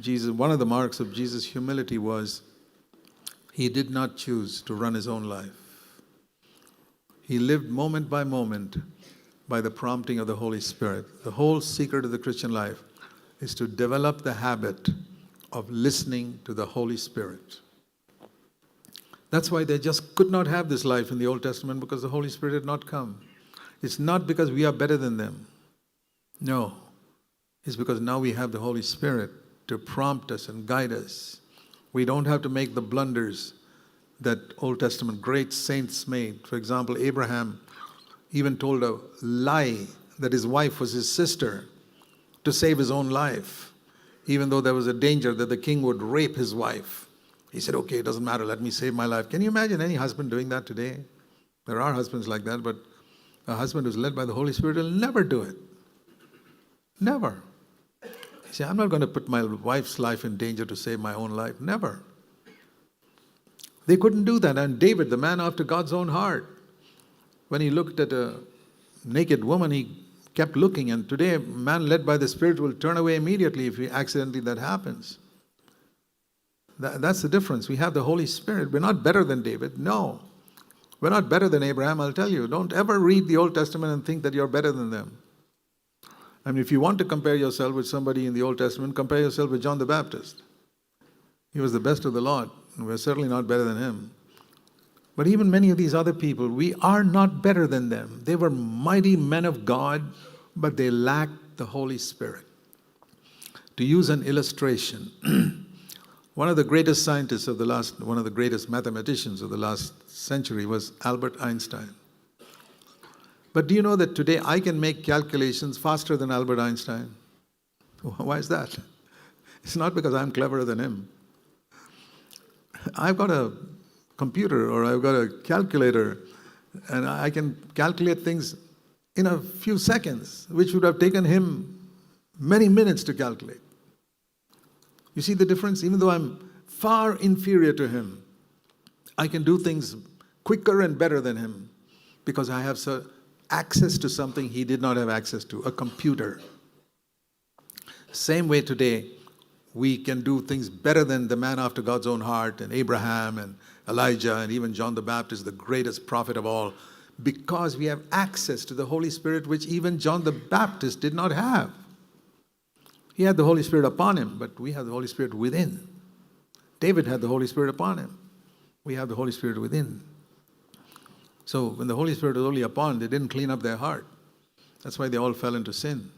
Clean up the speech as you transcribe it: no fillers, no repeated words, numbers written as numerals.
One of the marks of Jesus' humility was he did not choose to run his own life. He lived moment by moment by the prompting of the Holy Spirit. The whole secret of the Christian life is to develop the habit of listening to the Holy Spirit. That's why they just could not have this life in the Old Testament, because the Holy Spirit had not come. It's not because we are better than them. No. It's because now we have the Holy Spirit to prompt us and guide us. We don't have to make the blunders that Old Testament great saints made. For example, Abraham even told a lie that his wife was his sister to save his own life, even though there was a danger that the king would rape his wife. He said, okay, it doesn't matter, let me save my life. Can you imagine any husband doing that today? There are husbands like that, but a husband who's led by the Holy Spirit will never do it. Never. You say, I'm not going to put my wife's life in danger to save my own life. Never. They couldn't do that. And David, the man after God's own heart, when he looked at a naked woman, he kept looking. And today, a man led by the Spirit will turn away immediately if accidentally that happens. That's the difference. We have the Holy Spirit. We're not better than David. No. We're not better than Abraham, I'll tell you. Don't ever read the Old Testament and think that you're better than them. I mean, if you want to compare yourself with somebody in the Old Testament, compare yourself with John the Baptist. He was the best of the lot, and we're certainly not better than him. But even many of these other people, we are not better than them. They were mighty men of God, but they lacked the Holy Spirit. To use an illustration, one of the greatest scientists of one of the greatest mathematicians of the last century was Albert Einstein. But do you know that today I can make calculations faster than Albert Einstein? Why is that? It's not because I'm cleverer than him. I've got a computer or I've got a calculator and I can calculate things in a few seconds, which would have taken him many minutes to calculate. You see the difference? Even though I'm far inferior to him, I can do things quicker and better than him because I have access to something he did not have access to, a computer. Same way today, we can do things better than the man after God's own heart and Abraham and Elijah and even John the Baptist, the greatest prophet of all, because we have access to the Holy Spirit, which even John the Baptist did not have. He had the Holy Spirit upon him, but we have the Holy Spirit within. David had the Holy Spirit upon him. We have the Holy Spirit within. So when the Holy Spirit was only upon, they didn't clean up their heart. That's why they all fell into sin.